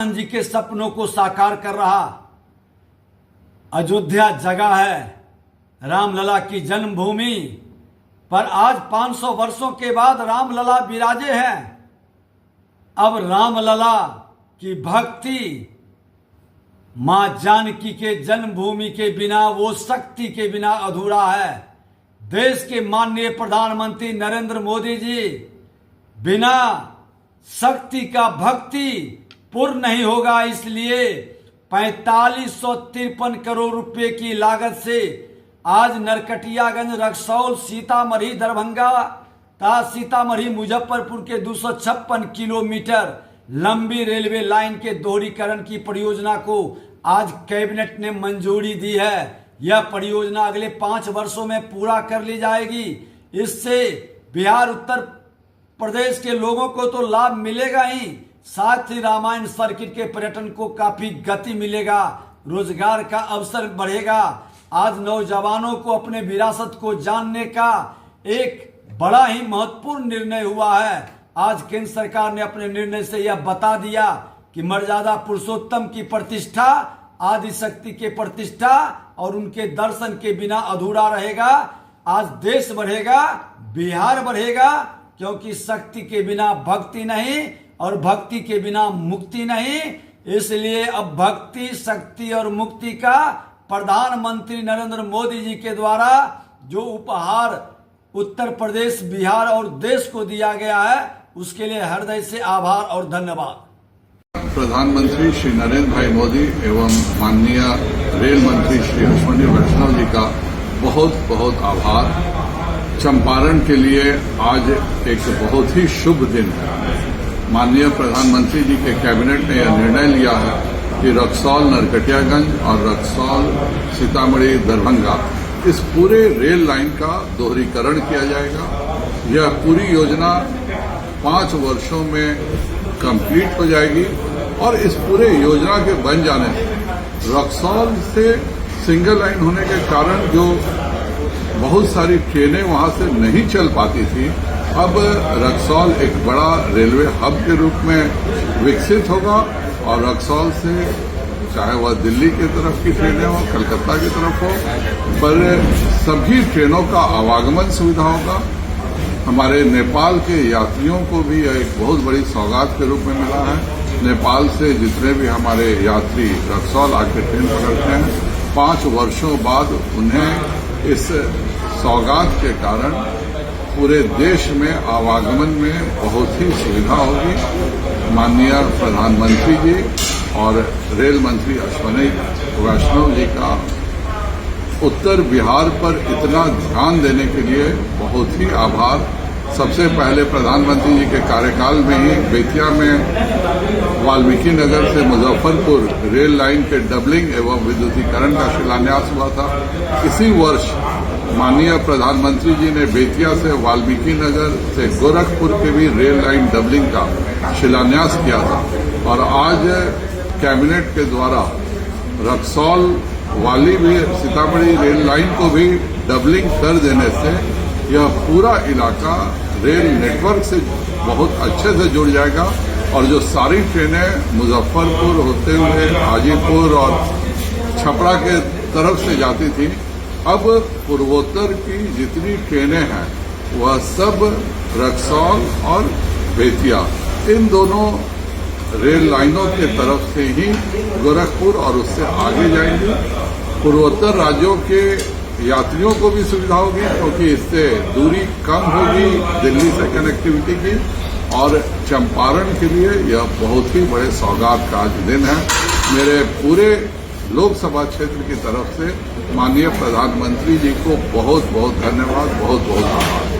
जी के सपनों को साकार कर रहा अयोध्या जगह है, रामलला की जन्मभूमि पर आज 500 वर्षों के बाद रामलला विराजे हैं। अब रामलला की भक्ति मां जानकी के जन्मभूमि के बिना, वो शक्ति के बिना अधूरा है। देश के माननीय प्रधानमंत्री नरेंद्र मोदी जी बिना शक्ति का भक्ति पूर्ण नहीं होगा। इसलिए 4553 करोड़ रुपए की लागत से आज नरकटियागंज, रक्सौल, सीतामढ़ी, दरभंगा तथा सीतामढ़ी मुजफ्फरपुर के 256 किलोमीटर लंबी रेलवे लाइन के दोहरीकरण की परियोजना को आज कैबिनेट ने मंजूरी दी है। यह परियोजना अगले 5 वर्षों में पूरा कर ली जाएगी। इससे बिहार, उत्तर प्रदेश के लोगों को तो लाभ मिलेगा ही, साथ ही रामायण सर्किट के पर्यटन को काफी गति मिलेगा, रोजगार का अवसर बढ़ेगा। आज नौजवानों को अपने विरासत को जानने का एक बड़ा ही महत्वपूर्ण निर्णय हुआ है। आज केंद्र सरकार ने अपने निर्णय से यह बता दिया कि मर्यादा पुरुषोत्तम की प्रतिष्ठा, आदि शक्ति के प्रतिष्ठा और उनके दर्शन के बिना अधूरा रहेगा। आज देश बढ़ेगा, बिहार बढ़ेगा, क्योंकि शक्ति के बिना भक्ति नहीं और भक्ति के बिना मुक्ति नहीं। इसलिए अब भक्ति, शक्ति और मुक्ति का प्रधानमंत्री नरेंद्र मोदी जी के द्वारा जो उपहार उत्तर प्रदेश, बिहार और देश को दिया गया है, उसके लिए हृदय से आभार और धन्यवाद। प्रधानमंत्री श्री नरेंद्र भाई मोदी एवं माननीय रेल मंत्री श्री अश्विनी वैष्णव जी का बहुत बहुत आभार। चंपारण के लिए आज एक बहुत ही शुभ दिन है। माननीय प्रधानमंत्री जी के कैबिनेट ने यह निर्णय लिया है कि रक्सौल, नरकटियागंज और रक्सौल, सीतामढ़ी, दरभंगा इस पूरे रेल लाइन का दोहरीकरण किया जाएगा। यह पूरी योजना 5 वर्षों में कंप्लीट हो जाएगी और इस पूरे योजना के बन जाने से रक्सौल से सिंगल लाइन होने के कारण जो बहुत सारी ट्रेनें वहां से नहीं चल पाती थी, अब रक्सौल एक बड़ा रेलवे हब के रूप में विकसित होगा और रक्सौल से चाहे वह दिल्ली की तरफ की ट्रेनें हो, कलकत्ता की तरफ हो, पर सभी ट्रेनों का आवागमन सुविधा होगा। हमारे नेपाल के यात्रियों को भी यह एक बहुत बड़ी सौगात के रूप में मिला है। नेपाल से जितने भी हमारे यात्री रक्सौल आके ट्रेन पकड़ते हैं, 5 वर्षों बाद उन्हें इस सौगात के कारण पूरे देश में आवागमन में बहुत ही सुविधा होगी। माननीय प्रधानमंत्री जी और रेल मंत्री अश्विनी वैष्णव जी का उत्तर बिहार पर इतना ध्यान देने के लिए बहुत ही आभार। सबसे पहले प्रधानमंत्री जी के कार्यकाल में ही बेतिया में वाल्मीकि नगर से मुजफ्फरपुर रेल लाइन के डबलिंग एवं विद्युतीकरण का शिलान्यास हुआ था। इसी वर्ष माननीय प्रधानमंत्री जी ने बेतिया से वाल्मीकि नगर से गोरखपुर के भी रेल लाइन डबलिंग का शिलान्यास किया था और आज कैबिनेट के द्वारा रक्सौल वाली भी सीतामढ़ी रेल लाइन को भी डबलिंग कर देने से यह पूरा इलाका रेल नेटवर्क से बहुत अच्छे से जुड़ जाएगा और जो सारी ट्रेनें मुजफ्फरपुर होते हुए हाजीपुर और छपरा के तरफ से जाती थी, अब पूर्वोत्तर की जितनी ट्रेनें हैं वह सब रक्सौल और बेतिया इन दोनों रेल लाइनों के तरफ से ही गोरखपुर और उससे आगे जाएंगी। पूर्वोत्तर राज्यों के यात्रियों को भी सुविधा होगी क्योंकि इससे दूरी कम होगी दिल्ली से कनेक्टिविटी की, और चंपारण के लिए यह बहुत ही बड़े सौगात का आज दिन है। मेरे पूरे लोकसभा क्षेत्र की तरफ से माननीय प्रधानमंत्री जी को बहुत बहुत धन्यवाद, बहुत बहुत आभार।